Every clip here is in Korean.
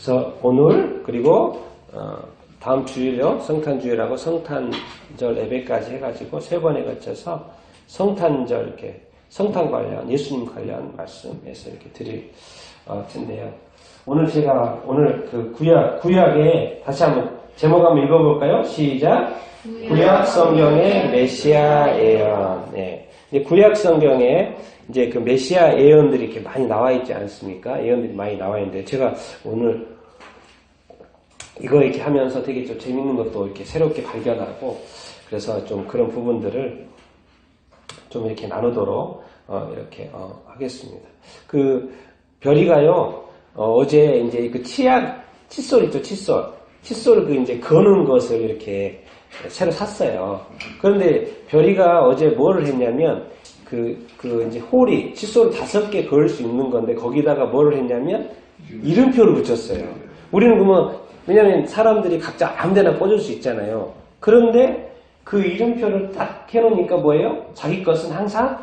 그래서 오늘 그리고 다음 주일요 성탄주일하고 성탄절 예배까지 해가지고 3번에 걸쳐서 성탄절 이렇게 성탄 관련 예수님 관련 말씀에서 이렇게 드릴 텐데요. 오늘 제가 그 구약에 다시 한번 제목 한번 읽어볼까요? 시작. 구약 성경의 메시아 예언. 네. 구약 성경에 이제 그 메시아 예언들이 이렇게 많이 나와 있지 않습니까? 예언들이 많이 나와 있는데 제가 오늘 이거 이렇게 하면서 되게 좀 재밌는 것도 이렇게 새롭게 발견하고 그래서 좀 그런 부분들을 좀 이렇게 나누도록 이렇게 하겠습니다. 그 별이가요 어제 이제 그 칫솔 있죠, 칫솔 그 이제 거는 것을 이렇게 새로 샀어요. 그런데 별이가 어제 뭐를 했냐면 이제 홀이 칫솔 5개 그을 수 있는 건데 거기다가 뭐를 했냐면 이름표를 붙였어요. 우리는 그러면 왜냐면 사람들이 각자 아무데나 꽂을 수 있잖아요. 그런데 그 이름표를 딱 해놓으니까 뭐예요? 자기 것은 항상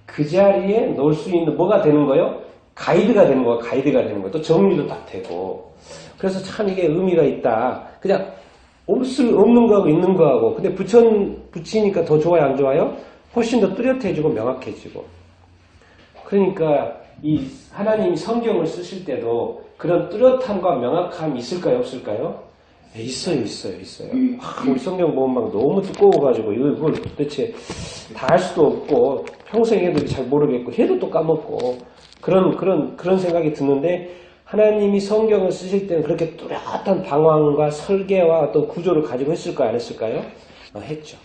그 자리에 놓을 수 있는 뭐가 되는 거예요? 가이드가 되는 거예요. 또 정리도 딱 되고. 그래서 참 이게 의미가 있다. 그냥 없는 거하고 있는 거하고 근데 붙이니까 더 좋아요, 안 좋아요? 훨씬 더 뚜렷해지고 명확해지고. 그러니까 이 하나님이 성경을 쓰실 때도 그런 뚜렷함과 명확함이 있을까요, 없을까요? 네, 있어요. 우리 성경 보면 막 너무 두꺼워가지고 이걸 도대체 다 할 수도 없고 평생 해도 잘 모르겠고 해도 또 까먹고 그런 생각이 드는데 하나님이 성경을 쓰실 때는 그렇게 뚜렷한 방황과 설계와 또 구조를 가지고 했을까요, 안 했을까요? 했죠.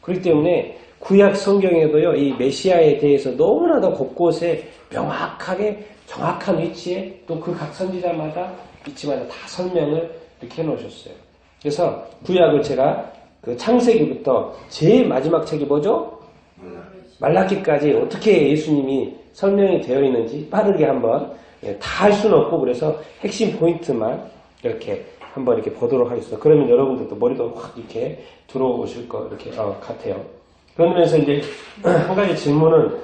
그렇기 때문에 구약 성경에도요, 이 메시아에 대해서 너무나도 곳곳에 명확하게 정확한 위치에 또 그 각 선지자마다 위치마다 다 설명을 이렇게 해놓으셨어요. 그래서 구약을 제가 그 창세기부터 제일 마지막 책이 뭐죠? 말라기까지 어떻게 예수님이 설명이 되어 있는지 빠르게 한번 다 할 수는 없고 그래서 핵심 포인트만 이렇게 한번 이렇게 보도록 하겠습니다. 그러면 여러분들도 머리도 확 이렇게 들어오실 것 이렇게 같아요. 그러면서 이제 한 가지 질문을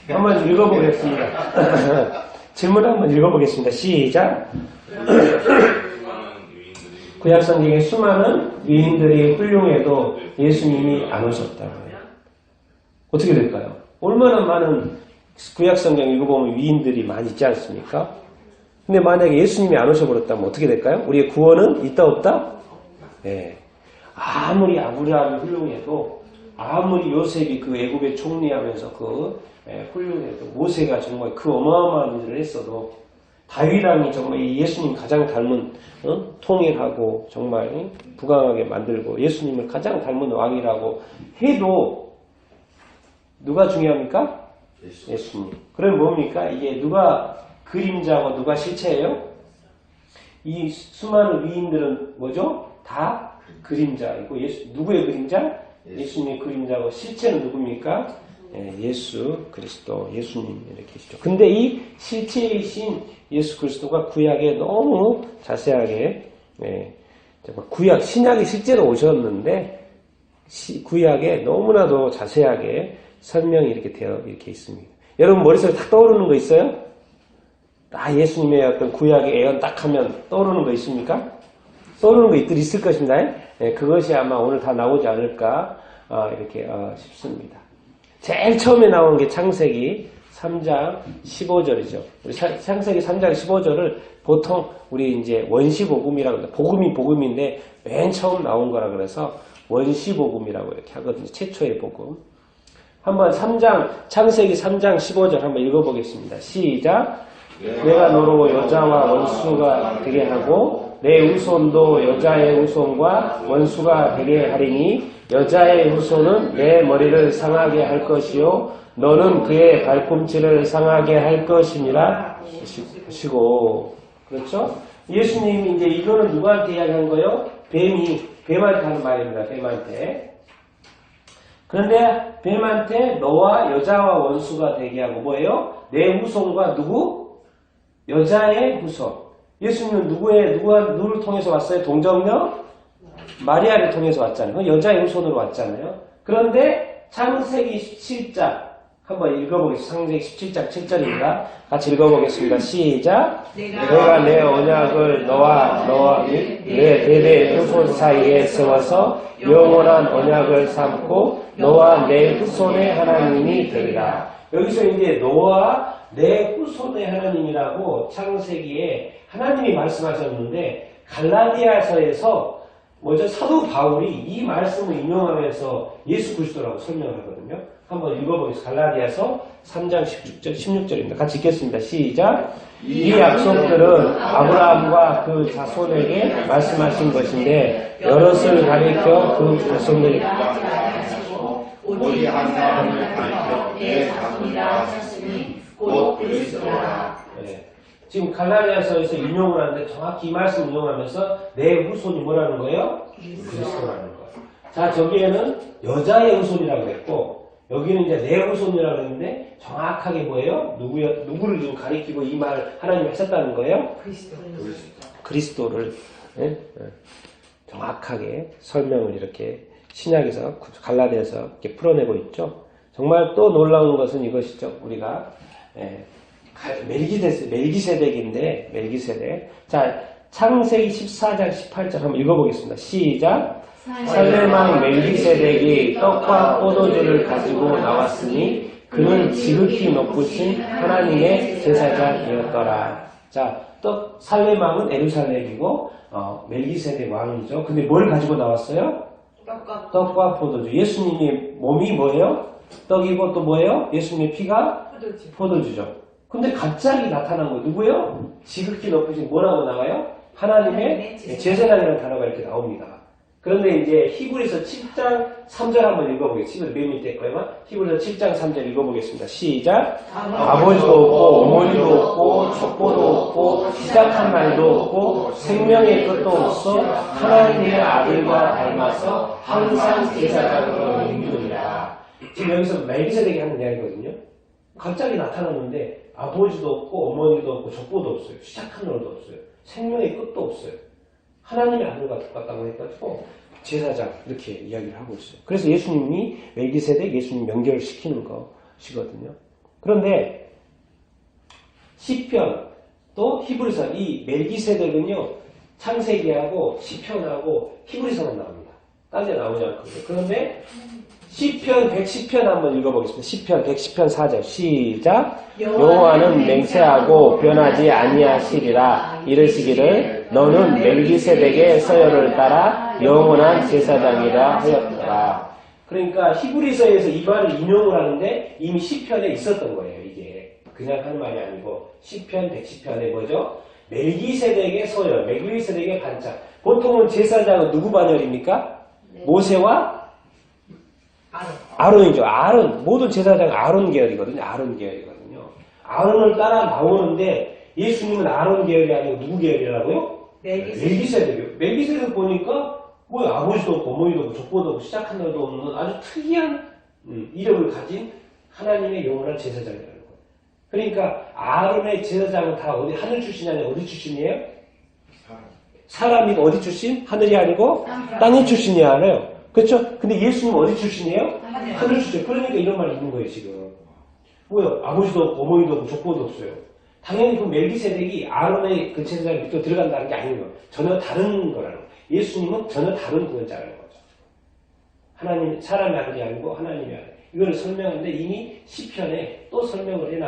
한번 읽어보겠습니다. 질문을 한번 읽어보겠습니다. 시작. 구약 성경에 수많은 위인들이 훌륭해도 예수님이 안 오셨다고요. 어떻게 될까요? 얼마나 많은 구약 성경 읽어보면 위인들이 많이 있지 않습니까? 근데 만약에 예수님이 안 오셔버렸다면 어떻게 될까요? 우리의 구원은 있다 없다? 네. 아무리 아브라함이 훌륭해도 아무리 요셉이 그 애굽에 총리하면서 훌륭해도 모세가 정말 그 어마어마한 일을 했어도 다윗왕이 정말 예수님 가장 닮은 통일하고 정말 부강하게 만들고 예수님을 가장 닮은 왕이라고 해도 누가 중요합니까? 예수님. 그럼 뭡니까? 이게 누가 그림자고 누가 실체예요? 이 수많은 위인들은 뭐죠? 다 그림자이고 누구의 그림자? 예수님의 그림자고 실체는 누굽니까? 예수 그리스도 예수님 이렇게 계시죠. 근데 이 실체이신 예수 그리스도가 구약에 너무 자세하게 구약 신약이 실제로 오셨는데 구약에 너무나도 자세하게 설명이 이렇게 되어 이렇게 있습니다. 여러분 머릿속에 딱 떠오르는 거 있어요? 예수님의 어떤 구약의 예언 딱 하면 떠오르는 거 있습니까? 떠오르는 거 있을 것입니다. 그것이 아마 오늘 다 나오지 않을까 이렇게 싶습니다. 제일 처음에 나온 게 창세기 3장 15절이죠. 우리 창세기 3장 15절을 보통 우리 이제 원시복음이라고 합니다. 복음이 복음인데 맨 처음 나온 거라 그래서 원시복음이라고 이렇게 하거든요. 최초의 복음. 한번 창세기 3장 15절 한번 읽어보겠습니다. 시작. 내가 너로 여자와 원수가 되게 하고 내 후손도 여자의 후손과 원수가 되게 하리니 여자의 후손은 내 머리를 상하게 할 것이요 너는 그의 발꿈치를 상하게 할 것이니라 하시고. 그렇죠? 예수님이 이제 이거는 누구한테 이야기한 거예요? 뱀한테 하는 말입니다. 뱀한테. 그런데 뱀한테 너와 여자와 원수가 되게 하고 뭐예요? 내 후손과 누구? 여자의 후손. 예수님은 누구를 통해서 왔어요? 동정녀? 마리아를 통해서 왔잖아요. 여자의 후손으로 왔잖아요. 그런데 창세기 7장 한번 읽어보겠습니다. 창세기 17장 7절입니다. 같이 읽어보겠습니다. 시작. 내가 내 언약을 너와 내 대대 후손 사이에 세워서 영원한 언약을 삼고 너와 내 후손의 하나님이 되리라. 여기서 이제 너와 내 후손의 하나님이라고 창세기에 하나님이 말씀하셨는데 갈라디아서에서 먼저 사도 바울이 이 말씀을 인용하면서 예수 그리스도라고 설명하거든요. 한번 읽어보겠습니다. 갈라디아서 3장 16절입니다. 같이 읽겠습니다. 시작. 이 약속들은 아브라함과 그 자손에게 말씀하신 것인데 여럿을 가리켜 그 자손들이 오직 한 사람을 가리켜 내 자손이라 하셨으니 곧 그리스도라. 지금 갈라디아서에서 인용을 하는데 정확히 이 말씀 인용하면서 내 후손이 뭐라는 거예요? 그리스도라는 거예요. 자, 저기에는 여자의 후손이라고 그랬고 여기는 이제 내 후손이라고 했는데 정확하게 뭐예요? 누구를 지금 가리키고 이 말 하나님이 하셨다는 거예요? 그리스도를 정확하게 설명을 이렇게 신약에서 갈라디아서 이렇게 풀어내고 있죠. 정말 또 놀라운 것은 이것이죠. 우리가 멜기세덱인데 멜기세덱. 자, 창세기 14장 18절 한번 읽어보겠습니다. 시작. 살레망 멜기세덱이 떡과 포도주를 가지고 나왔으니 그는 지극히 높으신 하나님의 제사장이었더라. 자, 살레망은 에루살렘이고 멜기세덱 왕이죠. 근데 뭘 가지고 나왔어요? 떡과 포도주. 예수님의 몸이 뭐예요? 떡이고 또 뭐예요? 예수님의 피가 포도주죠. 근데 갑자기 나타난 거 누구예요? 지극히 높으신 뭐라고 나와요? 하나님의 제사장이라는 단어가 이렇게 나옵니다. 그런데 이제 히브리서 7장 3절 한번 읽어보겠습니다. 맨 밑에 거에만 히브리서 7장 3절 읽어보겠습니다. 시작. 아버지도 없고 어머니도 없고 족보도 없고 시작한 날도 없고 생명의 끝도 없어 하나님의 아들과 닮아서 항상 제사장으로 있느니라. 지금 여기서 멜기세덱이 하는 이야기거든요. 갑자기 나타났는데 아버지도 없고 어머니도 없고 족보도 없어요. 시작한 날도 없어요. 생명의 끝도 없어요. 하나님의 아들과 똑같다고 해가지고 제사장 이렇게 이야기를 하고 있어요. 그래서 예수님이 멜기세덱 예수님 연결시키는 것이거든요. 그런데 시편 또 히브리서 이 멜기세덱은요 창세기하고 시편하고 히브리서만 나옵니다. 딴 데 나오지 않거든요. 그런데 시편 110편 한번 읽어보겠습니다. 시편 110편 4절 시작. 여호와는 맹세하고 변하지 아니하시리라. 이르시기를 너는 멜기세덱의 서열을 따라 영원한 제사장이라 하였더라. 그러니까 히브리서에서 이 말을 인용을 하는데 이미 시편에 있었던 거예요. 이게 그냥 하는 말이 아니고 시편 110편에 뭐죠? 멜기세덱의 서열, 멜기세덱의 반짝. 보통은 제사장은 누구 반열입니까? 모세와 아론이죠. 아론. 모든 제사장은 아론 계열이거든요. 아론 계열이거든요. 아론을 따라 나오는데 예수님은 아론 계열이 아니고 누구 계열이라고요? 멜기세덱이요. 멜기세덱 보니까 뭐 아버지도 없고 어머니도 없고 족보도 없고 시작한 날도 없는 아주 특이한 이름을 가진 하나님의 영원한 제사장이라는 거예요. 그러니까 아론의 제사장은 다 어디 하늘 출신이 아니라 어디 출신이에요? 사람이 어디 출신? 하늘이 아니고 땅의 출신이 아니에요. 그렇죠? 근데 예수님 어디 출신이에요? 하늘 출신. 그러니까 이런 말이 있는 거예요, 지금. 뭐요? 아버지도 없고, 어머니도 없고, 족보도 없어요. 당연히 그 멜기세덱이 아론의 그 제사장에 밑으로 들어간다는 게 아닌 거예요. 전혀 다른 거라는 거예요. 예수님은 전혀 다른 구원자라는 거죠. 하나님, 사람의 아들이 아니고 하나님의 아들. 이걸 설명하는데 이미 시편에 또 설명을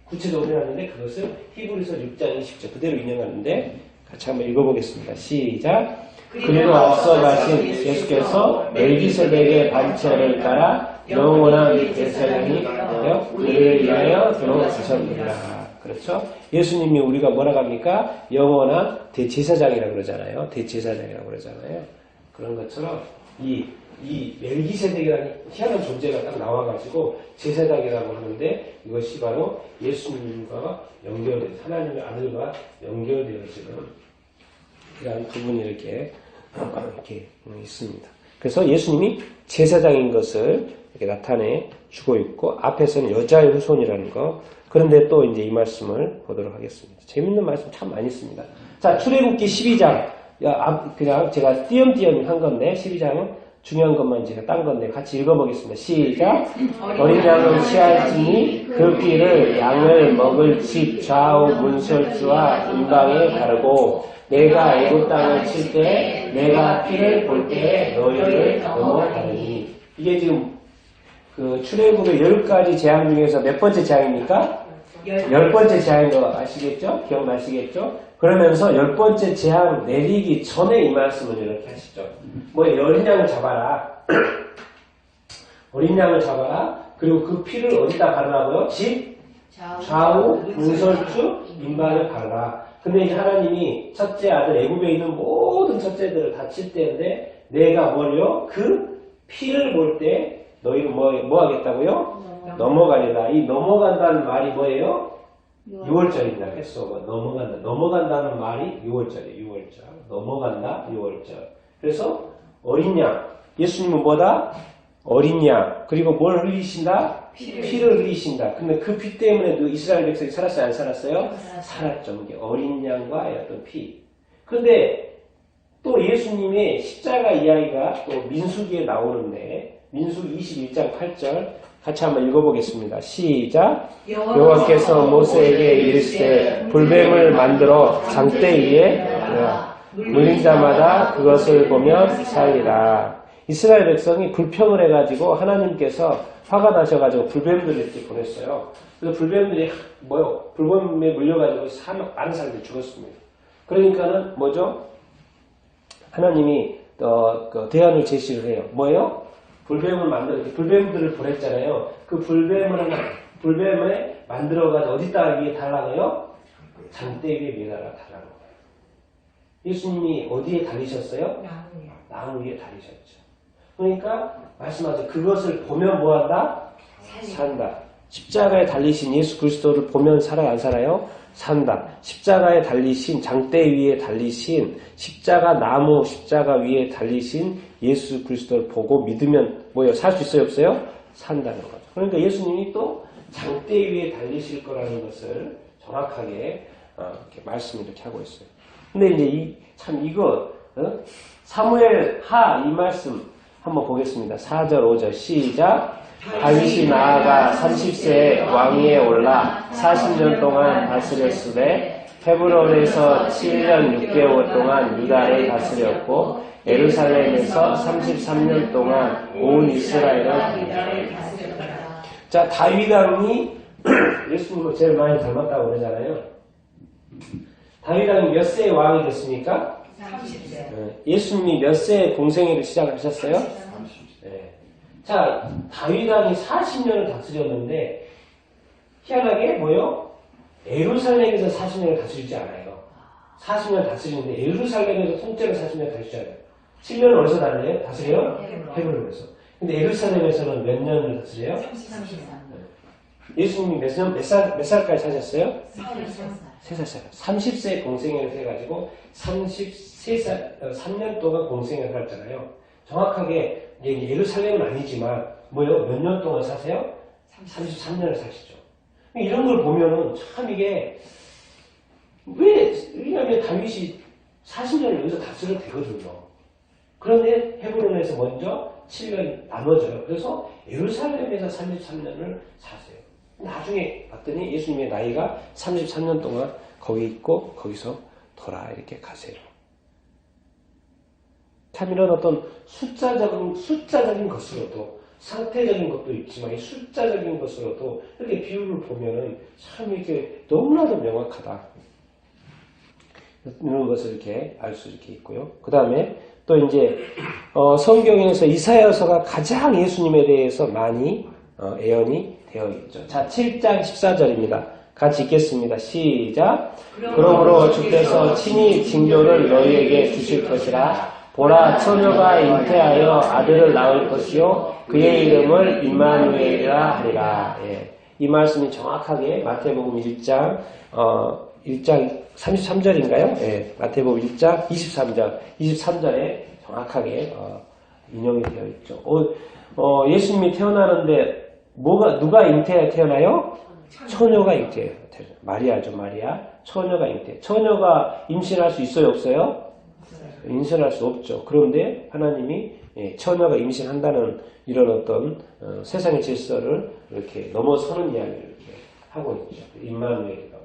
구체적으로 해놨는데 그것을 히브리서 6장 20절 그대로 인용하는데 같이 한번 읽어보겠습니다. 시작. 그리고 앞서 가신 예수께서 멜기세덱의 반차를 따라 영원한 제사장이 되어 그를 위하여 들어가셨느니라. 그렇죠? 예수님이 우리가 뭐라고 합니까? 영원한 대제사장이라고 그러잖아요. 대제사장이라고 그러잖아요. 그런 것처럼 이 멜기세덱이라는 희한한 존재가 딱 나와가지고 제사장이라고 하는데 이것이 바로 예수님과 하나님의 아들과 연결되어지는 그런 부분이 이렇게 있습니다. 그래서 예수님이 제사장인 것을 이렇게 나타내 주고 있고 앞에서는 여자의 후손이라는 거. 그런데 또 이제 이 말씀을 보도록 하겠습니다. 재밌는 말씀 참 많이 있습니다. 자, 출애굽기 12장. 그냥 제가 띄엄띄엄 한 건데 12장은 중요한 것만 이제 딴 건데 같이 읽어보겠습니다. 시작. 어린 양을 취할지니 그 피를 양을 먹을 집 좌우 문설주와 임방에 바르고 내가 애굽 땅을 칠 때 내가 피를 볼 때에 너희를 넘어가리니. 이게 지금 그 출애굽의 10가지 재앙 중에서 몇 번째 재앙입니까? 10번째 재앙인 거 아시겠죠? 기억나시겠죠? 그러면서 10번째 재앙 내리기 전에 이 말씀을 이렇게 하시죠. 어린 양을 잡아라. 어린 양을 잡아라. 그리고 그 피를 어디다 바르라고요? 집 좌우 문설주 임방에 바르라. 근데 이제 하나님이 첫째 아들 애굽에 있는 모든 첫째들을 다 칠 때인데 내가 뭐요? 그 피를 볼 때 너희를 뭐 하겠다고요? 넘어가리라. 이 넘어간다는 말이 뭐예요? 6월절입니다. 횟수가 넘어간다는 말이 6월절이에요. 6월절. 넘어간다. 6월절. 그래서 어린 양. 예수님은 뭐다? 어린 양. 그리고 뭘 흘리신다? 피를 흘리신다. 근데 그 피 때문에 그 이스라엘 백성이 살았어요? 안 살았어요? 살았죠. 이게 어린 양과의 어떤 피. 그런데 또 예수님의 십자가 이야기가 또 민수기에 나오는데 민수기 21장 8절 같이 한번 읽어보겠습니다. 시작. 여호와께서 모세에게 이르시되 불뱀을 만들어 장대 위에 물린 자마다 그것을 보면 살리라. 이스라엘 백성이 불평을 해가지고 하나님께서 화가 나셔가지고 불뱀들을 이렇게 보냈어요. 그래서 불뱀들이 불뱀에 물려가지고 많은 사람들이 죽었습니다. 그러니까는 뭐죠? 하나님이 그 대안을 제시를 해요. 뭐예요? 불뱀을 불뱀들을 보냈잖아요. 그 불뱀을 만들어가지고 어디다가 위에 달라고요? 장대 위에 달라는 거예요. 예수님이 어디에 달리셨어요? 나무 위에 달리셨죠. 그러니까 말씀하죠. 그것을 보면 뭐한다? 산다. 십자가에 달리신 예수 그리스도를 보면 살아요? 안 살아요? 산다. 십자가에 달리신 장대 위에 달리신 나무 십자가 위에 달리신 예수 그리스도를 보고 믿으면 뭐예요? 살 수 있어요? 없어요? 산다는 거죠. 그러니까 예수님이 또 장대 위에 달리실 거라는 것을 정확하게 이렇게 말씀을 이렇게 하고 있어요. 근데 이제 사무엘 하 이 말씀 한번 보겠습니다. 4절 5절 시작. 다윗이 나아가 30세에 왕위에 올라 40년 동안 다스렸으되 헤브론에서 7년 6개월 동안 유다를 다스렸고 예루살렘에서 33년 동안 온 이스라엘을 다스렸다. 자, 다윗 왕이 예수님과 제일 많이 닮았다고 그러잖아요. 다윗 왕이 몇 세에 왕이 됐습니까? 30세. 예수님이 몇 세에 공생애를 시작하셨어요? 30세. 네. 자, 다윗 왕이 40년을 다스렸는데 희한하게 뭐요? 예루살렘에서 40년을 다스리지 않아요. 40년 다스리는데 예루살렘에서 통째로 40년 다스리지 않아요. 7년을 어디서 다스려요? 헤브론에서. 근데 예루살렘에서는 몇 년을 다스려요? 33년. 예수님이 몇 살까지 사셨어요? 3살. 30세에 공생애를 해가지고 3년 동안 공생애를 하셨잖아요. 정확하게 예루살렘은 아니지만 뭐요? 몇 년 동안 사세요? 33년을 사시죠. 이런 걸 보면은 참 이게 왜냐면 다윗이 40년을 여기서 다스려도 되거든요. 그런데 헤브론에서 먼저 7년 나눠져요. 그래서 예루살렘에서 33년을 사세요. 나중에 봤더니 예수님의 나이가 33년 동안 거기 있고 거기서 돌아 이렇게 가세요. 참 이런 어떤 숫자적인 것으로도 상태적인 것도 있지만 이 숫자적인 것으로도 이렇게 비유를 보면은 참 이렇게 너무나도 명확하다. 이런 것을 이렇게 알 수 이렇게 있고요. 그 다음에 또 이제 성경에서 이사야서가 가장 예수님에 대해서 많이 예언이 되어 있죠. 자, 7장 14절입니다. 같이 읽겠습니다. 시작. 그러므로 주께서 친히 징조를 너희에게 주실 것이라. 보라, 처녀가 잉태하여 아들을 낳을 것이요 그의 이름을 임마누엘이라 하리라. 예. 이 말씀이 정확하게 마태복음 1장 33절인가요? 예. 마태복음 1장 23절에 정확하게 인용이 되어 있죠. 예수님이 태어나는데 누가 잉태해 태어나요? 처녀가 잉태해요. 마리아죠, 마리아. 처녀가 잉태. 처녀가 임신할 수 있어요, 없어요? 임신할 수 없죠. 그런데 하나님이 처녀가 임신한다는 이런 어떤 세상의 질서를 이렇게 넘어서는 이야기를 이렇게 하고 있죠. 임마누엘이라고.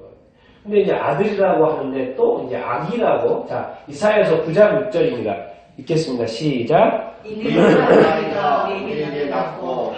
근데 이제 아들이라고 하는데 또 이제 아기라고. 자, 이사야서 9장 6절입니다. 읽겠습니다. 시작.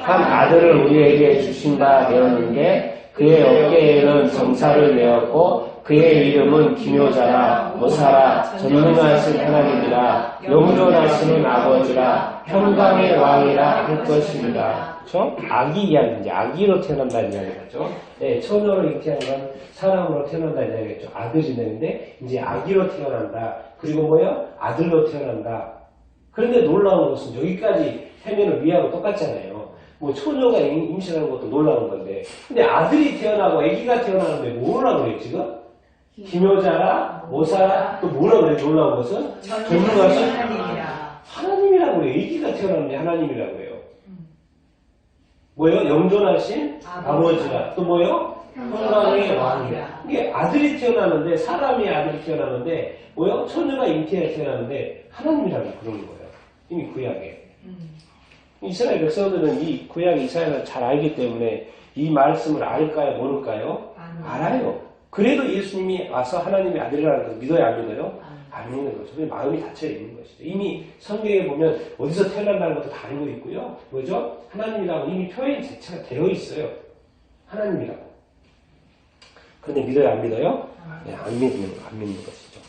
한 아들을 우리에게 주신 바 되었는데 그의 어깨에는 정사를 메었고 그의 이름은 기묘자라 모사라 전능하신 하나님이라 영존하시는 아버지라 평강의 왕이라 할 것입니다. 그렇죠? 아기 이야기인지 아기로 태어난다는 이야기죠. 네, 처녀로 잉태한 건 사람으로 태어난다는 이야기죠. 아들이 되는데 이제 아기로 태어난다. 그리고 뭐요? 아들로 태어난다. 그런데 놀라운 것은 여기까지 해면은 위하고 똑같잖아요. 뭐 처녀가 임신하는 것도 놀라운 건데, 근데 아들이 태어나고 아기가 태어나는데 뭐라 그래요 지금? 기묘자라, 모사라, 또 뭐라 그래요? 놀라운 것은 전능하신 하나님이라고 그래요. 아기가 태어나는데 하나님이라고 해요. 뭐요? 영존하신 아버지라. 또 뭐요? 평강의 왕이라. 이게 아들이 태어나는데, 사람의 아들이 태어나는데, 뭐요? 처녀가 잉태해 태어나는데 하나님이라고 그러는 거예요. 이미 구약에. 이스라엘 백성들은 이 구약 이사야를 잘 알기 때문에 이 말씀을 알까요? 모를까요? 알아요. 그래도 예수님이 와서 하나님의 아들이라는 걸 믿어야 안 믿어요? 안 믿는 거죠. 마음이 닫혀 있는 것이죠. 이미 성경에 보면 어디서 태어난다는 것도 다 알고 있고요. 뭐죠? 하나님이라고 이미 표현 자체가 되어 있어요. 하나님이라고. 그런데 믿어요? 안 믿어요? 네, 안 믿는 것이죠.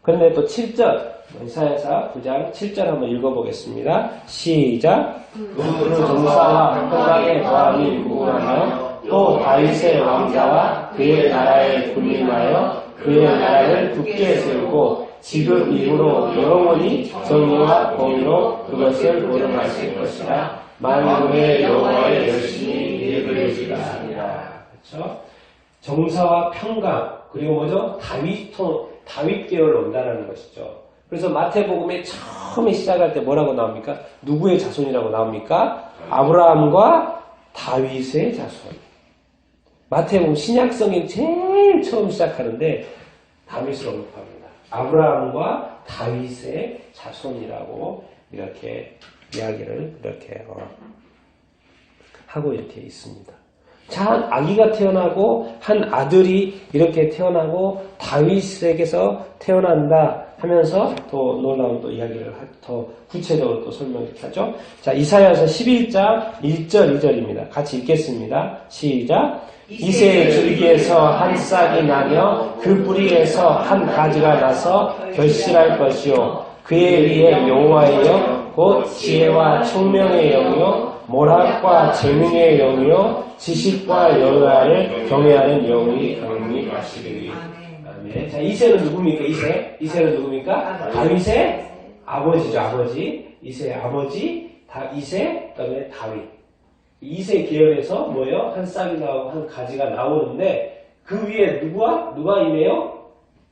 그런데 또 7절, 이사야서 9장 7절 한번 읽어보겠습니다. 시작. 그 정사와 평강의 왕이 무궁하며 또 다윗의 왕자와 그의 나라에 군림하여 그의 나라를 굳게 세우고 지금 이후로 영원히 정의와 공의로 그것을 보존하실 것이라 만군의 여호와의 열심히 예배해주리라. 그렇죠? 정사와 평강, 그리고 뭐죠? 다윗 계열로 온다는 것이죠. 그래서 마태복음에 처음에 시작할 때 뭐라고 나옵니까? 누구의 자손이라고 나옵니까? 아브라함과 다윗의 자손. 마태복음 신약성경 제일 처음 시작하는데 다윗을 언급합니다. 아브라함과 다윗의 자손이라고 이렇게 이야기를 이렇게 하고 이렇게 있습니다. 자, 한 아기가 태어나고 한 아들이 이렇게 태어나고 다윗에게서 태어난다 하면서 또 놀라운 또 이야기를 더 구체적으로 또 설명하죠. 자, 이사야서 11장 1절 2절입니다. 같이 읽겠습니다. 시작. 이새의 줄기에서 한 싹이 나며 그 뿌리에서 한 가지가 나서 결실할 것이요 그의 위에 여호와의 영 곧 지혜와 총명의 영이요 모략과 재능의 영이요 지식과 여호와를 경외하는 영이 강림하시리니. 아멘. 자, 이새는 누굽니까? 이새는 누굽니까? 다윗의 아버지죠. 아버지. 이새의 아버지 이새, 그다음에 다윗. 이새 계열에서 뭐예요? 한 싹이 나오고 한 가지가 나오는데 그 위에 누가 임해요?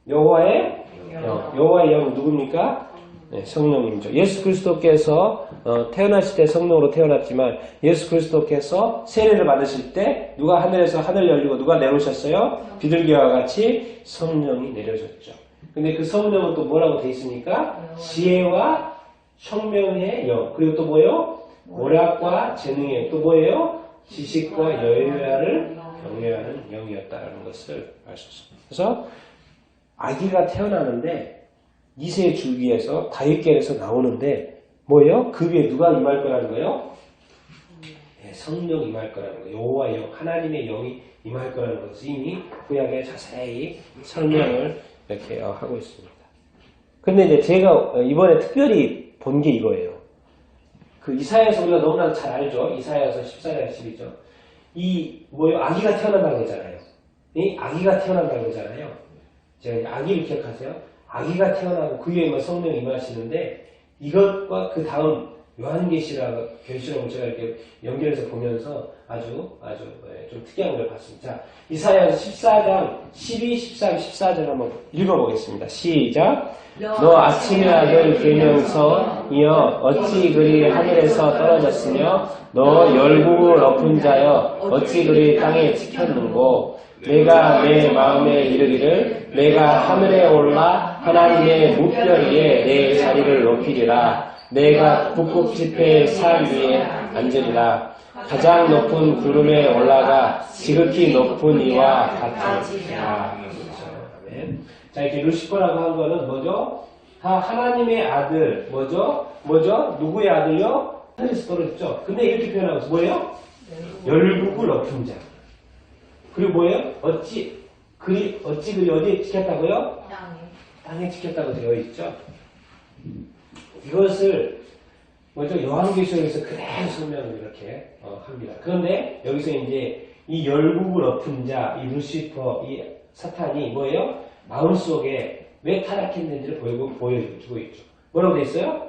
여호와의 영. 여호와의 영은 누굽니까? 네, 성령님이죠. 예수 그리스도께서 태어나실 때 성령으로 태어났지만 예수 그리스도께서 세례를 받으실 때 누가 하늘에서 하늘 열리고 누가 내려오셨어요? 비둘기와 같이 성령이 내려졌죠. 근데 그 성령은 또 뭐라고 돼 있습니까? 지혜와 청명의 영. 그리고 또 뭐예요? 모략과 재능의 또 뭐예요? 지식과 여호와를 경외하는 영이었다는 것을 알 수 있습니다. 그래서 아기가 태어나는데 이새의 줄기에서 다윗계에서 나오는데 뭐예요? 그 위에 누가 임할 거라는 거예요? 네, 성령 임할 거라는 거예요. 여호와의 영, 하나님의 영이 임할 거라는 것을 이미 구약에 자세히 설명을 이렇게 하고 있습니다. 근데 이제 제가 이번에 특별히 본 게 이거예요. 그 이사야서 우리가 너무나도 잘 알죠? 이사야서 14장 10이죠. 아기가 태어난다는 거잖아요. 이 아기가 태어난다는 거잖아요. 제가 아기를 기억하세요? 아기가 태어나고 그 위에 성령이 임하시는데 이것과 그 다음 요한계시록을 제가 이렇게 연결해서 보면서 아주 좀 특이한 걸 봤습니다. 자, 이사야서 14장 12, 13, 14절 한번 읽어보겠습니다. 시작. 너 아침의 아들 계명서이여 어찌 그리 하늘에서 떨어졌으며 너 열국을 엎은 자여 어찌 그리 땅에 찍혔는고 내가 내 마음에 이르기를 내가 하늘에 올라 하나님의 묵별 위에 내 자리를 높이리라. 내가 북극 지폐의 산 위에 앉으리라. 가장 높은 구름에 올라가 지극히 높은 이와 같으리라. 아멘. 자, 이렇게 루시퍼라고 한 거는 뭐죠? 하나님의 아들, 뭐죠? 누구의 아들요? 하늘에서 떨어졌죠? 근데 이렇게 표현하고 있어요. 뭐예요? 열국을 엎은 자. 그리고 뭐예요? 어찌 그리 어디에 지켰다고요? 땅에 지켰다고 되어 있죠? 이것을 뭐죠? 요한계시록에서 그대로 설명을 이렇게 합니다. 그런데 여기서 이제 이 열국을 엎은 자, 이 루시퍼, 이 사탄이 뭐예요? 마음속에 왜 타락했는지를 보여주고 있죠. 뭐라고 돼 있어요?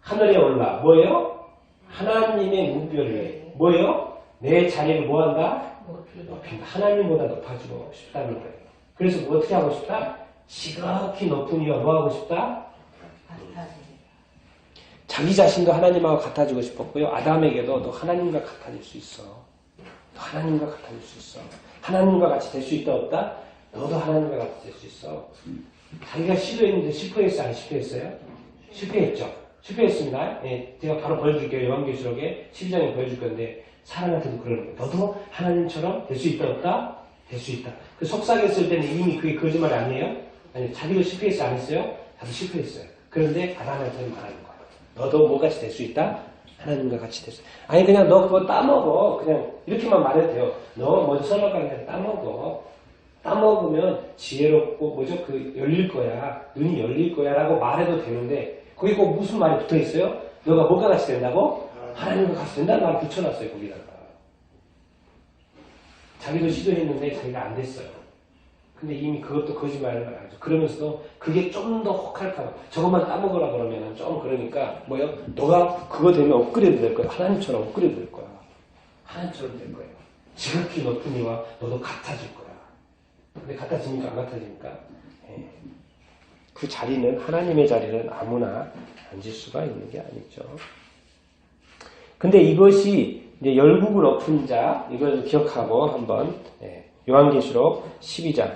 하늘에 올라. 뭐예요? 하나님의 묵별에. 뭐예요? 내 자리를 뭐한다? 높인다. 하나님보다 높아지고 싶다는 거예요. 그래서 뭐 어떻게 하고 싶다? 지극히 높은 이와 뭐 하고 싶다? 자기 자신도 하나님하고 같아지고 싶었고요. 아담에게도 너 하나님과 같아질 수 있어. 너 하나님과 같아질 수 있어. 하나님과 같이 될 수 있다 없다? 너도 하나님과 같이 될 수 있어. 자기가 시도했는데 실패했어요? 안 실패했어요? 실패했죠. 실패했습니다. 예, 제가 바로 보여줄게요. 요한계시록에 12장에 보여줄 건데 사람한테도 그러는 거예요. 너도 하나님처럼 될 수 있다 없다? 될 수 있다. 그 속삭였을 때는 이미 그게 거짓말이 아니에요? 아니, 자기도 실패했어요? 안 했어요? 다들 실패했어요. 그런데 아담한테는 말하는 거예요. 너도 뭐같이 될 수 있다? 하나님과 같이 될 수 있다. 아니 그냥 너 그거 따먹어. 그냥 이렇게만 말해도 돼요. 너 먼저 선악과를 그냥 따먹어. 따먹으면 지혜롭고 뭐죠? 그 열릴 거야. 눈이 열릴 거야 라고 말해도 되는데 거기 꼭 무슨 말이 붙어있어요? 너가 뭐가 같이 된다고? 하나님과 같이 된다는 말을 붙여놨어요. 거기다가. 자기도 시도했는데 자기가 안 됐어요. 근데 이미 그것도 거짓말을 알죠. 그러면서도 그게 좀 더 혹할까. 저것만 따먹으라 그러면 좀 그러니까 뭐요? 너가 그거 되면 업그레이드 될 거야. 하나님처럼 업그레이드 될 거야. 하나님처럼 될 거예요. 지극히 높은 이와 너도 같아질 거야. 근데 같아집니까? 안 같아집니까? 예. 그 자리는 하나님의 자리는 아무나 앉을 수가 있는 게 아니죠. 근데 이것이 이제 열국을 엎은 자 이걸 기억하고 한번 요한계시록 12장을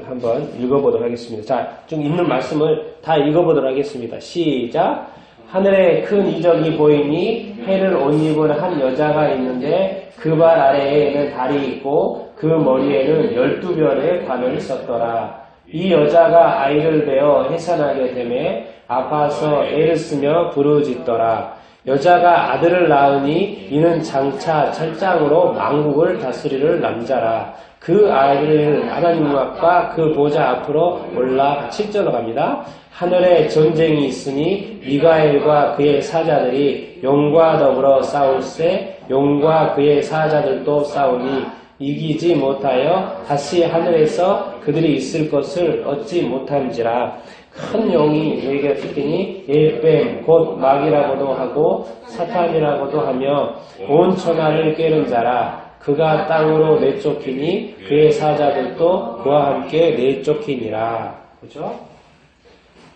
한번 읽어보도록 하겠습니다. 자, 좀 있는 말씀을 다 읽어보도록 하겠습니다. 시작. 하늘에 큰 이적이 보이니 해를 옷 입은 한 여자가 있는데 그 발 아래에는 달이 있고 그 머리에는 12별의 관을 썼더라. 이 여자가 아이를 베어 해산하게 되매 아파서 애를 쓰며 부르짖더라. 여자가 아들을 낳으니 이는 장차 철장으로 만국을 다스릴 남자라. 그 아이를 하나님 앞과 그 보좌 앞으로 올라 7절로 갑니다. 하늘에 전쟁이 있으니 미가엘과 그의 사자들이 용과 더불어 싸울세 용과 그의 사자들도 싸우니 이기지 못하여 다시 하늘에서 그들이 있을 것을 얻지 못한지라. 큰 용이 내게 붙으니 일뱀 곧 마귀라고도 하고 사탄이라고도 하며 온 천하를 꿰는 자라. 그가 땅으로 내쫓기니 그의 사자들도 그와 함께 내쫓기니라. 그죠?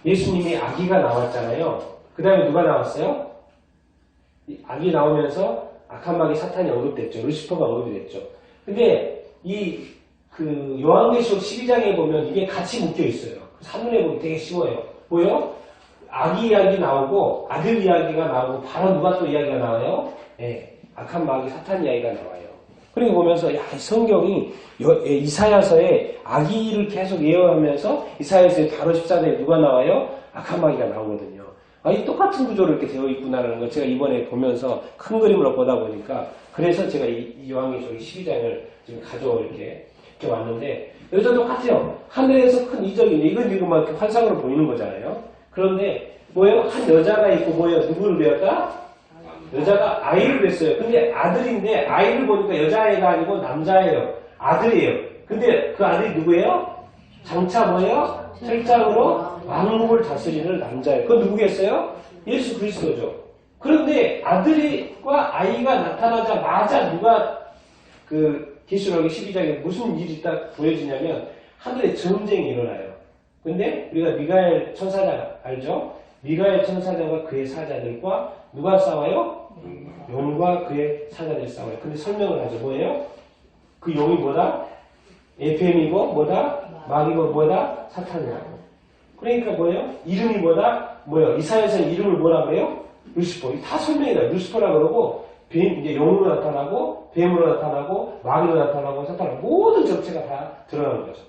예수님이 아기가 나왔잖아요. 그 다음에 누가 나왔어요? 아기 나오면서 악한 마귀 사탄이 언급됐죠. 루시퍼가 언급이 됐죠. 근데 그 요한계시록 12장에 보면 이게 같이 묶여 있어요. 한눈에 보기 되게 쉬워요. 뭐요? 아기 이야기 나오고 아들 이야기가 나오고 바로 누가 또 이야기가 나와요? 네, 악한 마귀 사탄 이야기가 나와요. 그리고 보면서 야, 성경이 이사야서에 아기를 계속 예언하면서 이사야서에 바로 14장에 누가 나와요? 악한 마귀가 나오거든요. 이 똑같은 구조로 이렇게 되어 있구나라는 걸 제가 이번에 보면서 큰 그림으로 보다 보니까 그래서 제가 이 요한계시록 12장을 지금 이렇게 왔는데 여기서 똑같아요. 하늘에서 큰 이적이 이건 지금 막 환상으로 보이는 거잖아요. 그런데 뭐예요? 한 여자가 있고 뭐예요? 누구를 배웠다? 여자가 아이를 뵀어요. 근데 아들인데 아이를 보니까 여자아이가 아니고 남자예요. 아들이에요. 근데 그 아들이 누구예요? 장차 뭐예요? 철장으로 만국을 다스리는 남자예요. 그건 누구겠어요? 예수 그리스도죠. 그런데 아들과 아이가 나타나자마자 누가 계시록의 12장에 무슨 일이 딱 보여지냐면 하늘에 전쟁이 일어나요. 근데 우리가 미가엘 천사장 알죠? 미가엘 천사장과 그의 사자들과 누가 싸워요? 용과 그의 사자들이 싸워요. 근데 설명을 하죠. 뭐예요? 그 용이 뭐다? 에페임이고 뭐다? 마귀고 뭐다? 사탄이라고. 그러니까 뭐예요? 이름이 뭐다? 뭐예요? 이사야서는 이름을 뭐라 그래요? 루시퍼. 다 설명이 나요. 루시퍼라 그러고 뱀, 이제 영으로 나타나고 뱀으로 나타나고 마귀로 나타나고 사탄 모든 정체가 다 드러나는 거죠.